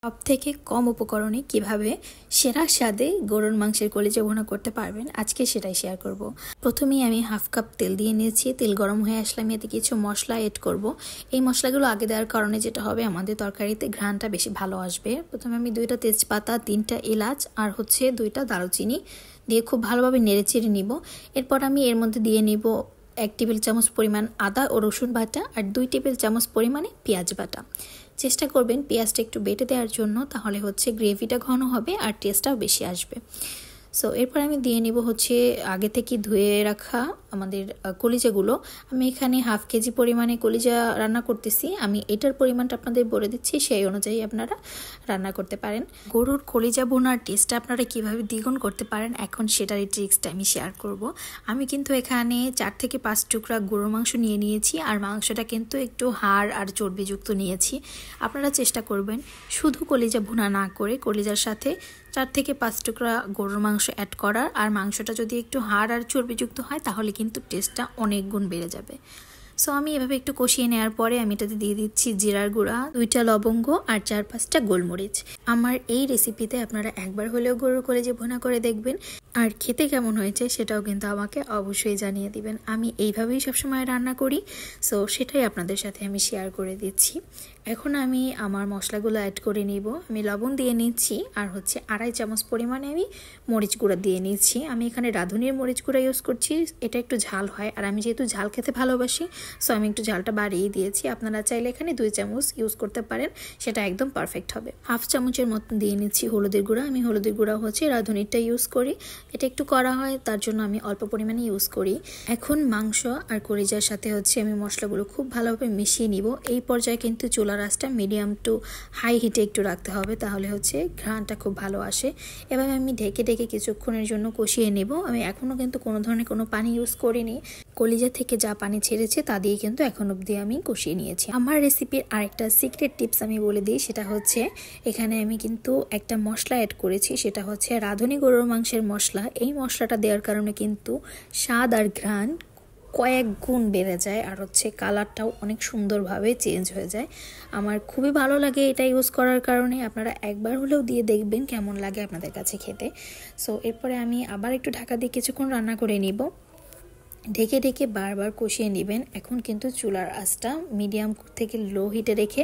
সবথেকে কম উপকরণে কিভাবে সেরা স্বাদে গরুর মাংসের কলিজা ভুনা করতে পারবেন আজকে সেটাই শেয়ার করব। প্রথমেই আমি হাফ কাপ তেল দিয়ে নিয়েছি। তেল গরম হয়ে আসলে আমি এতে কিছু মশলা এড করব। এই মশলাগুলো আগে দেওয়ার কারণে যেটা হবে আমাদের তরকারিতে ঘ্রাণটা বেশি ভালো আসবে। প্রথমে আমি 2টা তেজপাতা, 3টা এলাচ আর 2টা দারুচিনি দিয়ে খুব ভালোভাবে নেড়েচেড়ে নিব। এরপর আমি এর মধ্যে দিয়ে নিব 1 টেবিল চামচ পরিমাণ আদা ও রসুন বাটা আর 2 টেবিল চামচ পরিমাণে পেঁয়াজ বাটা। চেষ্টা করবেন পেঁয়াজটা একটু বেটে দেওয়ার জন্য, তাহলে গ্রেভিটা ঘন হবে আর টেস্টটাও বেশি আসবে। সো এরপর আমি দিয়ে নিব আগে থেকে ধুয়ে রাখা আমাদের কলিজাগুলো। আমি এখানে হাফ কেজি পরিমাণে কলিজা রান্না করতেছি। আমি এটার পরিমাণটা আপনাদের বলে দিচ্ছি, সেই অনুযায়ী আপনারা রান্না করতে পারেন। গরুর কলিজা ভুনার টেস্টটা আপনারা কিভাবে দ্বিগুণ করতে পারেন এখন সেটার এই ট্রিক্সটা আমি শেয়ার করব। আমি কিন্তু এখানে 4 থেকে 5 টুকরা গরুর মাংস নিয়েছি আর মাংসটা কিন্তু একটু হাড় আর চর্বিযুক্ত নিয়েছি। আপনারা চেষ্টা করবেন শুধু কলিজা ভুনা না করে কলিজার সাথে 4 থেকে 5 টুকরা গরুর মাংস অ্যাড করার। আর মাংসটা যদি একটু হাড় আর চর্বিযুক্ত হয় তাহলে কিন্তু টেস্টটা অনেক গুণ বেড়ে যাবে। সো আমি এভাবে একটু কষিয়ে নেওয়ার পরে আমি এটাতে দিয়ে দিচ্ছি জিরার গুঁড়া, 2টা লবঙ্গ আর 4-5টা গোলমরিচ। আমার এই রেসিপিতে আপনারা একবার হলেও গরুর কলিজা ভুনা করে দেখবেন আর খেতে কেমন হয়েছে সেটাও কিন্তু আমাকে অবশ্যই জানিয়ে দিবেন। আমি এইভাবেই সবসময় রান্না করি, সো সেটাই আপনাদের সাথে আমি শেয়ার করে দিচ্ছি। এখন আমি আমার মশলাগুলো অ্যাড করে নিব। আমি লবণ দিয়ে নিচ্ছি আর 2.5 চামচ পরিমাণে আমি মরিচ গুঁড়া দিয়ে নিচ্ছি। আমি এখানে রাঁধুনির মরিচ গুঁড়া ইউজ করছি, এটা একটু ঝাল হয় আর আমি যেহেতু ঝাল খেতে ভালোবাসি সো আমি একটু ঝালটা বাড়িয়ে দিয়েছি। আপনারা চাইলে এখানে 2 চামচ ইউজ করতে পারেন, সেটা একদম পারফেক্ট হবে। হাফ চামচের মতন দিয়ে নিচ্ছি হলুদের গুঁড়া। আমি হলুদের গুঁড়া রাঁধুনিরটা ইউজ করি, এটা একটু করা হয় তার জন্য আমি অল্প পরিমাণে ইউজ করি। এখন মাংস আর কলিজার সাথে আমি মশলাগুলো খুব ভালোভাবে মিশিয়ে নিব। এই পর্যায়ে কিন্তু চুলার আঁচটা মিডিয়াম টু হাই হিটে একটু রাখতে হবে, তাহলে ঘ্রাণটা খুব ভালো আসে। এভাবে আমি ঢেকে ঢেকে কিছুক্ষণের জন্য কষিয়ে নেব। আমি এখনও কিন্তু কোনো ধরনের কোনো পানি ইউজ করিনি। কলিজা থেকে যা পানি ছেড়েছে তা দিয়ে কিন্তু এখন অবধি আমি কষিয়ে নিয়েছি। আমার রেসিপির আরেকটা সিক্রেট টিপস আমি বলে দিই, সেটা এখানে আমি কিন্তু একটা মশলা অ্যাড করেছি, সেটা রাঁধুনি গরুর মাংসের মশলা। এই মশলাটা দেওয়ার কারণে কিন্তু স্বাদ আর ঘ্রাণ কয়েক গুণ বেড়ে যায় আর কালারটাও অনেক সুন্দরভাবে চেঞ্জ হয়ে যায়। আমার খুবই ভালো লাগে এটা ইউজ করার কারণে। আপনারা একবার হলেও দিয়ে দেখবেন কেমন লাগে আপনাদের কাছে খেতে। সো এরপরে আমি আবার একটু ঢাকা দিয়ে কিছুক্ষণ রান্না করে নিব। ঢেকে ঢেকে বারবার কষিয়ে নেবেন। এখন কিন্তু চুলার আঁচটা মিডিয়াম থেকে লো হিটে রেখে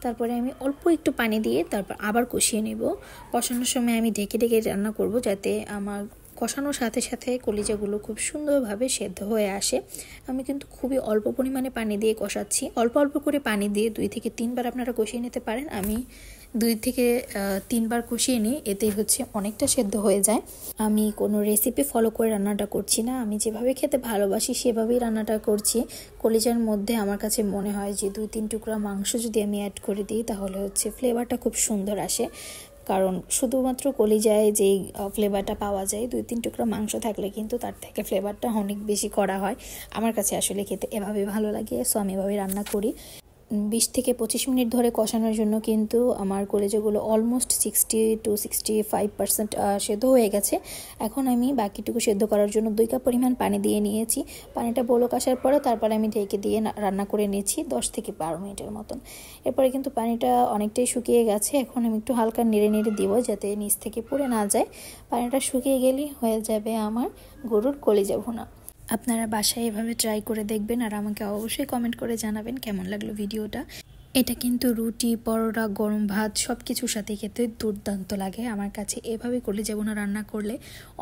তারপরে আমি অল্প একটু পানি দিয়ে তারপর আবার কষিয়ে নেব। কষানোর সময় আমি ঢেকে ঢেকে রান্না করব যাতে আমার কষানোর সাথে সাথে কলিজাগুলো খুব সুন্দরভাবে সেদ্ধ হয়ে আসে। আমি কিন্তু খুবই অল্প পরিমাণে পানি দিয়ে কষাচ্ছি। অল্প অল্প করে পানি দিয়ে 2 থেকে 3 বার আপনারা কষিয়ে নিতে পারেন। আমি 2 থেকে 3 বার কষিয়ে নিই, এতে অনেকটা সেদ্ধ হয়ে যায়। আমি কোনো রেসিপি ফলো করে রান্নাটা করছি না, আমি যেভাবে খেতে ভালোবাসি সেভাবেই রান্নাটা করছি। কলিজার মধ্যে আমার কাছে মনে হয় যে 2-3 টুকরা মাংস যদি আমি অ্যাড করে দিই তাহলে ফ্লেভারটা খুব সুন্দর আসে। কারণ শুধুমাত্র কলিজায় যেই ফ্লেভারটা পাওয়া যায় 2-3 টুকরা মাংস থাকলে কিন্তু তার থেকে ফ্লেভারটা অনেক বেশি করা হয়। আমার কাছে আসলে খেতে এভাবে ভালো লাগে, সো আমি এভাবে রান্না করি। 20 থেকে 25 মিনিট ধরে কষানোর জন্য কিন্তু আমার কলিজাগুলো অলমোস্ট 60 to 65% সেদ্ধ হয়ে গেছে। এখন আমি বাকিটুকু সেদ্ধ করার জন্য 2 কাপ পরিমাণ পানি দিয়ে নিয়েছি। পানিটা বলক আসার পরে তারপরে আমি ঢেকে দিয়ে রান্না করে নিয়েছি 10 থেকে 12 মিনিটের মতন। এরপরে কিন্তু পানিটা অনেকটাই শুকিয়ে গেছে। এখন আমি একটু হালকা নেড়ে নেড়ে দিব যাতে নিচ থেকে পুড়ে না যায়। পানিটা শুকিয়ে গেলেই হয়ে যাবে আমার গরুর কলিজা ভুনা। আপনারা বাসায় এভাবে ট্রাই করে দেখবেন আর আমাকে অবশ্যই কমেন্ট করে জানাবেন কেমন লাগলো ভিডিওটা। এটা কিন্তু রুটি, পরোটা, গরম ভাত সব কিছুর সাথে খেতে দুর্দান্ত লাগে আমার কাছে। এভাবে কলিজা ভুনা রান্না করলে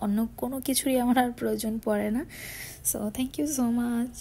অন্য কোনো কিছুরই আমার আর প্রয়োজন পড়ে না। So thank you so much.